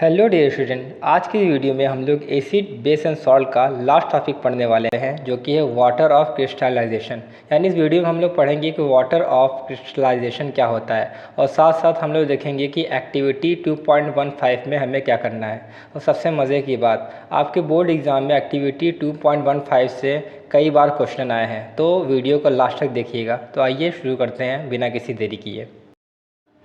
Hello dear student, आज की video में हम लोग एसिड बेस एंड सॉल्ट का लास्ट टॉपिक पढ़ने वाले हैं जो कि है वाटर ऑफ क्रिस्टलाइजेशन। यानी इस वीडियो में हम लोग पढ़ेंगे कि वाटर ऑफ क्रिस्टलाइजेशन क्या होता है और साथ साथ हम लोग देखेंगे कि एक्टिविटी 2.15 में हमें क्या करना है। और सबसे मज़े की बात, आपके बोर्ड एग्ज़ाम में एक्टिविटी 2.15 से कई बार क्वेश्चन आए हैं, तो वीडियो को लास्ट तक देखिएगा। तो आइए शुरू करते हैं बिना किसी देरी किए।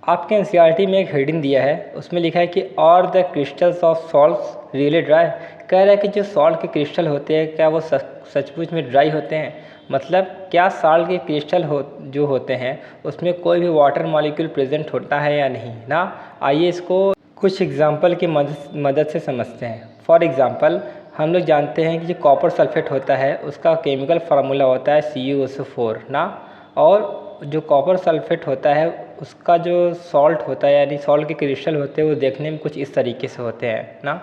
आपके एनसीईआरटी में एक हेडिंग दिया है, उसमें लिखा है कि और the crystals of salts really dry. कह रहा है कि जो सॉल्ट के क्रिस्टल होते हैं क्या वो सचमुच में ड्राई होते हैं। मतलब क्या सॉल्ट के क्रिस्टल जो होते हैं उसमें कोई भी वाटर मॉलिक्यूल प्रेजेंट होता है या नहीं ना। आइए इसको कुछ एग्जांपल की मदद से समझते हैं। फॉर एग्जांपल हम लोग जानते हैं कि जो कॉपर सल्फेट होता है उसका केमिकल फार्मूला होता है CuSO4 ना। और जो कॉपर सल्फेट होता है उसका जो सॉल्ट होता है यानी सॉल्ट के क्रिस्टल होते हैं वो देखने में कुछ इस तरीके से होते हैं ना।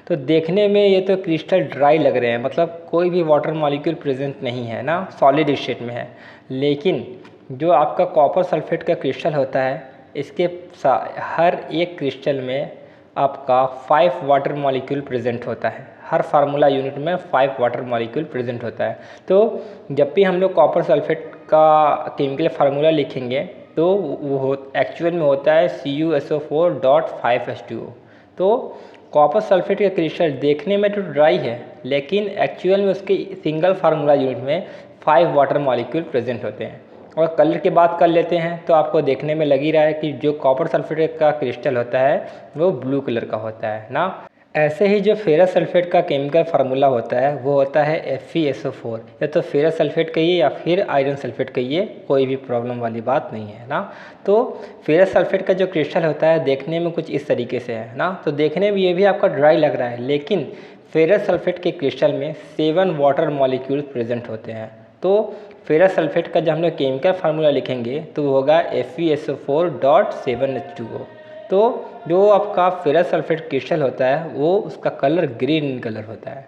तो देखने में ये तो क्रिस्टल ड्राई लग रहे हैं, मतलब कोई भी वाटर मॉलिक्यूल प्रेजेंट नहीं है ना, सॉलिड स्टेट में है। लेकिन जो आपका कॉपर सल्फेट का क्रिस्टल होता है इसके हर एक क्रिस्टल में आपका 5 वाटर मॉलिक्यूल प्रेजेंट होता है। हर फार्मूला यूनिट में 5 वाटर मॉलिक्यूल प्रेजेंट होता है। तो जब भी हम लोग कॉपर सल्फेट का केमिकल फार्मूला लिखेंगे तो वो एक्चुअल में होता है CuSO4.5H2O। तो कॉपर सल्फेट का क्रिस्टल देखने में तो ड्राई है लेकिन एक्चुअल में उसके सिंगल फार्मूला यूनिट में 5 वाटर मॉलिक्यूल प्रेजेंट होते हैं। और कलर की बात कर लेते हैं तो आपको देखने में लग ही रहा है कि जो कॉपर सल्फेट का क्रिस्टल होता है वो ब्लू कलर का होता है ना। ऐसे ही जो फेरस सल्फेट का केमिकल फार्मूला होता है वो होता है FeSO4। या तो फेरस सल्फेट कहिए या फिर आयरन सल्फेट कहिए, कोई भी प्रॉब्लम वाली बात नहीं है ना। तो फेरस सल्फेट का जो क्रिस्टल होता है देखने में कुछ इस तरीके से है ना। तो देखने में ये भी आपका ड्राई लग रहा है लेकिन फेरस सल्फेट के क्रिस्टल में 7 वाटर मॉलिक्यूल प्रेजेंट होते हैं। तो फेरस सल्फेट का जब हम लोग केमिकल फार्मूला लिखेंगे तो वो होगा FeSO4.7H2O। तो जो आपका फेरस सल्फेट क्रिस्टल होता है वो उसका कलर ग्रीन कलर होता है।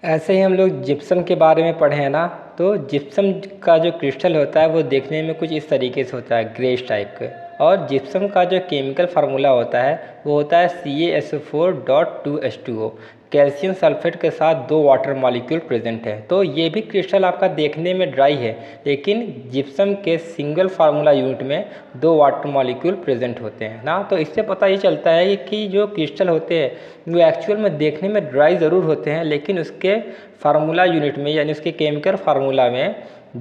ऐसे ही हम लोग जिप्सम के बारे में पढ़े हैं ना। तो जिप्सम का जो क्रिस्टल होता है वो देखने में कुछ इस तरीके से होता है, ग्रेस टाइप के। और जिप्सम का जो केमिकल फार्मूला होता है वो होता है CaSO4.2H2O। कैल्शियम सल्फेट के साथ 2 वाटर मॉलिक्यूल प्रेजेंट है। तो ये भी क्रिस्टल आपका देखने में ड्राई है लेकिन जिप्सम के सिंगल फार्मूला यूनिट में 2 वाटर मॉलिक्यूल प्रेजेंट होते हैं ना। तो इससे पता ये चलता है कि जो क्रिस्टल होते हैं वो एक्चुअल में देखने में ड्राई ज़रूर होते हैं लेकिन उसके फार्मूला यूनिट में यानी उसके केमिकल फार्मूला में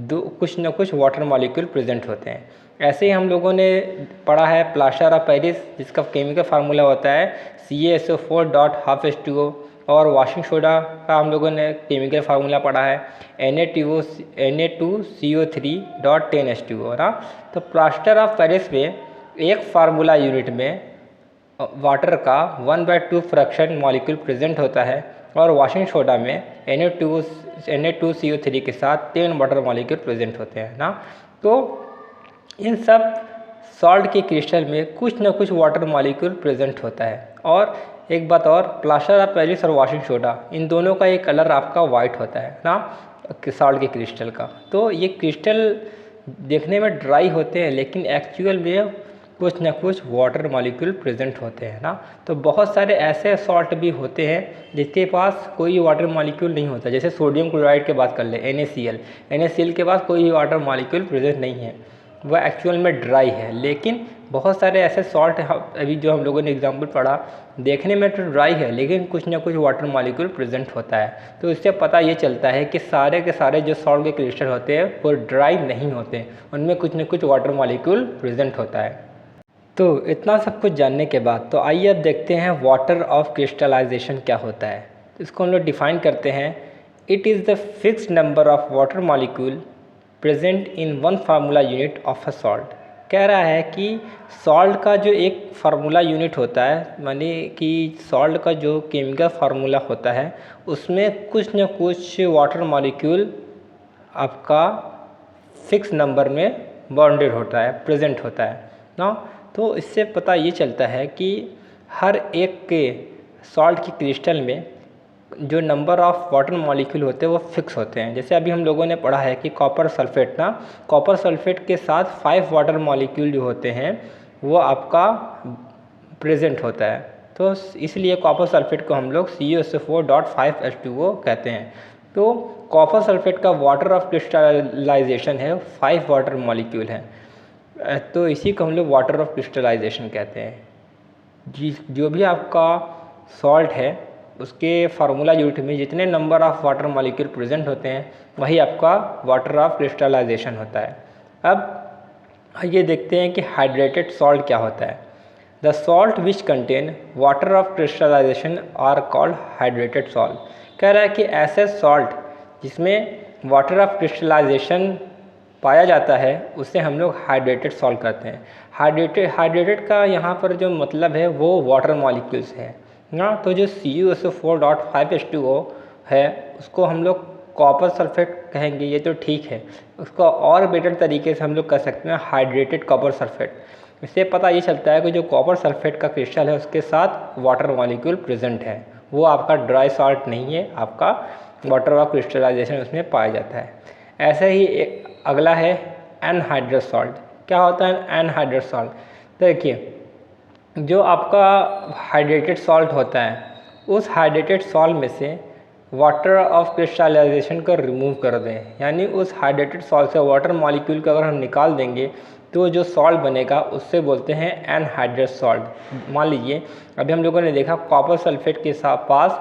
कुछ न कुछ वाटर मॉलिक्यूल प्रेजेंट होते हैं। ऐसे ही हम लोगों ने पढ़ा है प्लास्टर ऑफ पेरिस जिसका केमिकल फार्मूला होता है CaSO4.5H2O। और वॉशिंग सोडा का हम लोगों ने केमिकल फार्मूला पढ़ा है Na2CO3.10H2O ना। तो प्लास्टर ऑफ पेरिस में एक फार्मूला यूनिट में वाटर का 1/2 फ्रैक्शन मॉलिक्यूल प्रेजेंट होता है और वॉशिंग सोडा में Na2CO3 के साथ 10 वाटर मॉलिक्यूल प्रेजेंट होते हैं ना। तो इन सब सॉल्ट के क्रिस्टल में कुछ न कुछ वाटर मॉलिक्यूल प्रेजेंट होता है। और एक बात और, प्लास्टर ऑफ पेरिस और वॉशिंग सोडा इन दोनों का एक कलर आपका वाइट होता है ना सॉल्ट के क्रिस्टल का। तो ये क्रिस्टल देखने में ड्राई होते हैं लेकिन एक्चुअल में कुछ न कुछ वाटर मॉलिक्यूल प्रेजेंट होते हैं ना। तो बहुत सारे ऐसे सॉल्ट भी होते हैं जिसके पास कोई वाटर मॉलिक्यूल नहीं होता। जैसे सोडियम क्लोराइड की बात कर ले, NaCl के पास कोई वाटर मॉलिक्यूल प्रेजेंट नहीं है, वह एक्चुअल में ड्राई है। लेकिन बहुत सारे ऐसे सॉल्ट अभी जो हम लोगों ने एग्जांपल पढ़ा देखने में तो ड्राई है लेकिन कुछ ना कुछ वाटर मॉलिक्यूल प्रेजेंट होता है। तो इससे पता ये चलता है कि सारे के सारे जो सॉल्ट के क्रिस्टल होते हैं वो ड्राई नहीं होते, उनमें कुछ न कुछ वाटर मॉलिक्यूल प्रेजेंट होता है। तो इतना सब कुछ जानने के बाद तो आइए अब देखते हैं वाटर ऑफ क्रिस्टलाइजेशन क्या होता है। तो इसको हम लोग डिफाइन करते हैं, it is the fixed number of water molecule present in one formula unit of a salt. कह रहा है कि सॉल्ट का जो एक फार्मूला यूनिट होता है, माने कि सॉल्ट का जो केमिकल फार्मूला होता है उसमें कुछ न कुछ वाटर मॉलिक्यूल आपका फिक्स नंबर में बाउंडेड होता है, प्रेजेंट होता है ना। तो इससे पता ये चलता है कि हर एक के सॉल्ट की क्रिस्टल में जो नंबर ऑफ़ वाटर मॉलिक्यूल होते हैं वो फिक्स होते हैं। जैसे अभी हम लोगों ने पढ़ा है कि कॉपर सल्फेट ना, कॉपर सल्फेट के साथ 5 वाटर मॉलिक्यूल जो होते हैं वो आपका प्रेजेंट होता है। तो इसलिए कॉपर सल्फेट को हम लोग CuSO4.5H2O कहते हैं। तो कॉपर सल्फेट का वाटर ऑफ क्रिस्टलाइजेशन है 5 वाटर मॉलिक्यूल है, तो इसी को हम लोग वाटर ऑफ क्रिस्टलाइजेशन कहते हैं। जो भी आपका सॉल्ट है उसके फार्मूला यूनिट में जितने number of water molecule present होते हैं वही आपका वाटर ऑफ क्रिस्टलाइजेशन होता है। अब ये देखते हैं कि हाइड्रेटेड सॉल्ट क्या होता है। The salt which contain water of crystallization are called hydrated salt. कह रहा है कि ऐसे सॉल्ट जिसमें वाटर ऑफ क्रिस्टलाइजेशन पाया जाता है उसे हम लोग हाइड्रेटेड सॉल्ट कहते हैं। हाइड्रेटेड का यहाँ पर जो मतलब है वो वाटर मॉलिक्यूल्स है ना। तो जो CuSO4.5H2O है उसको हम लोग कॉपर सल्फेट कहेंगे, ये तो ठीक है। उसको और बेटर तरीके से हम लोग कह सकते हैं हाइड्रेटेड कॉपर सल्फेट। इससे पता ये चलता है कि जो कॉपर सल्फेट का क्रिस्टल है उसके साथ वाटर मॉलिक्यूल प्रेजेंट है, वो आपका ड्राई सॉल्ट नहीं है, आपका वाटर ऑफ क्रिस्टलाइजेशन उसमें पाया जाता है। ऐसे ही अगला है एनहाइड्रस सॉल्ट। क्या होता है एनहाइड्रस सॉल्ट? देखिए, जो आपका हाइड्रेटेड सॉल्ट होता है उस हाइड्रेटेड सॉल्ट में से वाटर ऑफ क्रिस्टलाइजेशन को रिमूव कर दें, यानी उस हाइड्रेटेड सॉल्ट से वाटर मॉलिक्यूल को अगर हम निकाल देंगे तो जो सॉल्ट बनेगा उससे बोलते हैं एनहाइड्रस सॉल्ट। मान लीजिए अभी हम लोगों ने देखा कॉपर सल्फेट के पास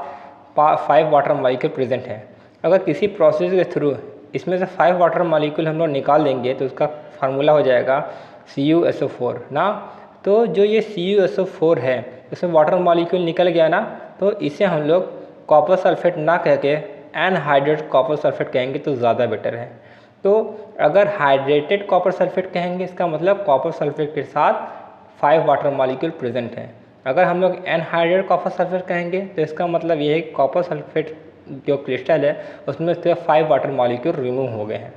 5 वाटर मॉलिक्यूल प्रेजेंट है। अगर किसी प्रोसेस के थ्रू इसमें से 5 वाटर मॉलिक्यूल हम लोग निकाल देंगे तो उसका फार्मूला हो जाएगा CuSO4 ना। तो जो ये CuSO4 है इसमें वाटर मॉलिक्यूल निकल गया ना, तो इसे हम लोग कॉपर सल्फेट ना कह के एनहाइड्रेटेड कॉपर सल्फेट कहेंगे तो ज़्यादा बेटर है। तो अगर हाइड्रेटेड कॉपर सल्फेट कहेंगे इसका मतलब कॉपर सल्फेट के साथ 5 वाटर मॉलिक्यूल प्रेजेंट हैं। अगर हम लोग एनहाइड्रेटेड कॉपर सल्फेट कहेंगे तो इसका मतलब ये है कि कॉपर सल्फेट जो क्रिस्टल है उसमें से 5 वाटर मॉलिक्यूल रिमूव हो गए हैं।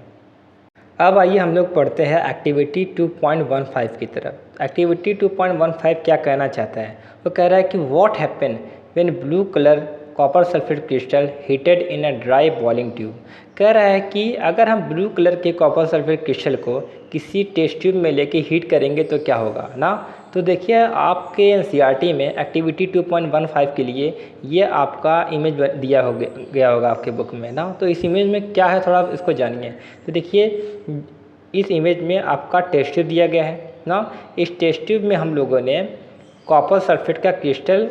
अब आइए हम लोग पढ़ते हैं एक्टिविटी 2.15 की तरफ। एक्टिविटी 2.15 क्या कहना चाहता है? वो कह रहा है कि what happen when blue colour copper sulphate crystal heated in a dry boiling tube. कह रहा है कि अगर हम ब्लू कलर के कॉपर सल्फेट क्रिस्टल को किसी टेस्ट ट्यूब में लेके हीट करेंगे तो क्या होगा ना। तो देखिए आपके NCERT में एक्टिविटी 2.15 के लिए ये आपका इमेज दिया गया होगा आपके बुक में ना। तो इस इमेज में क्या है थोड़ा इसको जानिए। तो देखिए इस इमेज में आपका टेस्ट ट्यूब दिया गया है ना। इस टेस्ट ट्यूब में हम लोगों ने कॉपर सल्फेट का क्रिस्टल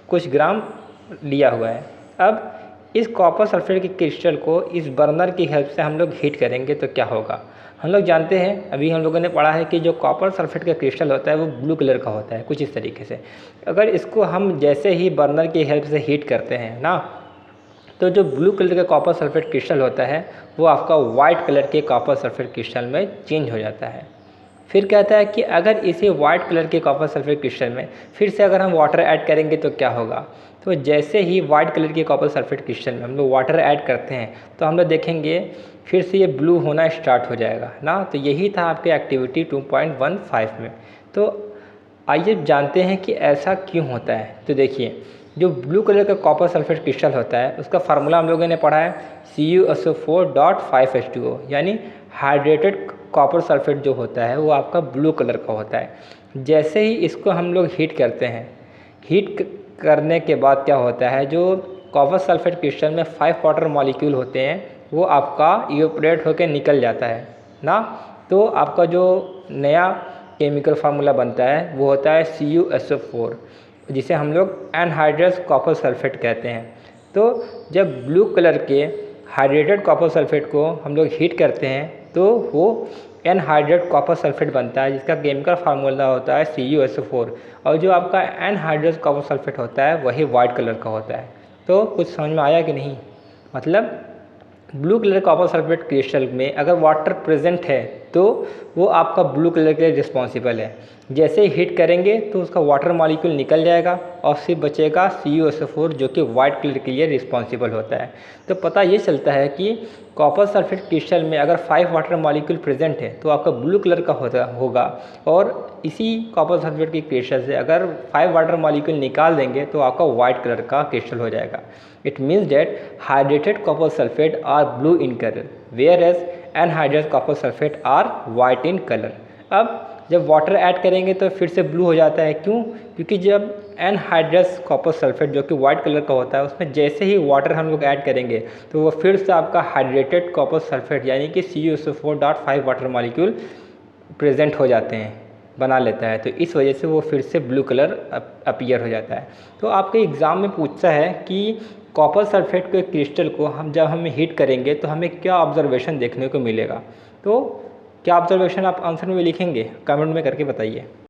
कुछ ग्राम लिया हुआ है। अब इस कॉपर सल्फेट के क्रिस्टल को इस बर्नर की हेल्प से हम लोग हीट करेंगे तो क्या होगा। हम लोग जानते हैं, अभी हम लोगों ने पढ़ा है कि जो कॉपर सल्फेट का क्रिस्टल होता है वो ब्लू कलर का होता है कुछ इस तरीके से। अगर इसको हम जैसे ही बर्नर की हेल्प से हीट करते हैं ना, तो जो ब्लू कलर का कॉपर सल्फेट क्रिस्टल होता है वो आपका वाइट कलर के कॉपर सल्फेट क्रिस्टल में चेंज हो जाता है। फिर कहता है कि अगर इसे वाइट कलर के कॉपर सल्फेट क्रिस्टल में फिर से अगर हम वाटर ऐड करेंगे तो क्या होगा। तो जैसे ही वाइट कलर के कॉपर सल्फेट क्रिस्टल में हम लोग वाटर ऐड करते हैं तो हम लोग देखेंगे फिर से ये ब्लू होना स्टार्ट हो जाएगा ना। तो यही था आपके एक्टिविटी 2.15 में। तो आइए जानते हैं कि ऐसा क्यों होता है। तो देखिए जो ब्लू कलर का कॉपर सल्फेट क्रिस्टल होता है उसका फार्मूला हम लोगों ने पढ़ा है CuSO4.5H2O, यानी हाइड्रेटेड कॉपर सल्फेट जो होता है वो आपका ब्लू कलर का होता है। जैसे ही इसको हम लोग हीट करते हैं, हीट करने के बाद क्या होता है, जो कॉपर सल्फेट क्रिस्टल में 5 वाटर मॉलिक्यूल होते हैं वो आपका इवेपोरेट होकर निकल जाता है ना। तो आपका जो नया केमिकल फार्मूला बनता है वो होता है CuSO4, जिसे हम लोग एनहाइड्रस कॉपर सल्फेट कहते हैं। तो जब ब्लू कलर के हाइड्रेटेड कॉपर सल्फेट को हम लोग हीट करते हैं तो वो एनहाइड्रेट कॉपर सल्फेट बनता है, जिसका केमिकल फार्मूला होता है CuSO4। और जो आपका एनहाइड्रस कॉपर सल्फेट होता है वही वाइट कलर का होता है। तो कुछ समझ में आया कि नहीं? मतलब blue colour copper sulphate crystal में अगर वाटर प्रेजेंट है तो वो आपका ब्लू कलर के लिए रिस्पॉन्सिबल है। जैसे ही हीट करेंगे तो उसका वाटर मॉलिक्यूल निकल जाएगा और सिर्फ बचेगा CuSO4 जो कि वाइट कलर के लिए रिस्पॉन्सिबल होता है। तो पता ये चलता है कि कॉपर सल्फेट क्रिस्टल में अगर 5 वाटर मॉलिक्यूल प्रेजेंट है तो आपका ब्लू कलर का होगा, और इसी कॉपर सल्फेट की क्रिस्टल से अगर 5 वाटर मॉलिक्यूल निकाल देंगे तो आपका वाइट कलर का क्रिस्टल हो जाएगा। It means that hydrated copper sulfate are blue in color, whereas anhydrous copper sulfate are white in color। अब जब वाटर ऐड करेंगे तो फिर से ब्लू हो जाता है। क्यों? क्योंकि जब एनहाइड्रस कॉपर सल्फेट जो कि वाइट कलर का होता है, उसमें जैसे ही वाटर हम लोग ऐड करेंगे तो वो फिर से आपका हाइड्रेटेड कॉपर सल्फेट यानी कि CuSO4.5 वाटर मॉलिक्यूल प्रेजेंट हो जाते हैं, बना लेता है। तो इस वजह से वो फिर से ब्लू कलर अपीयर हो जाता है। तो आपके एग्ज़ाम में पूछता है कि कॉपर सल्फेट के क्रिस्टल को जब हम हीट करेंगे तो हमें क्या ऑब्जर्वेशन देखने को मिलेगा। तो क्या ऑब्जर्वेशन आप आंसर में लिखेंगे, कमेंट में करके बताइए।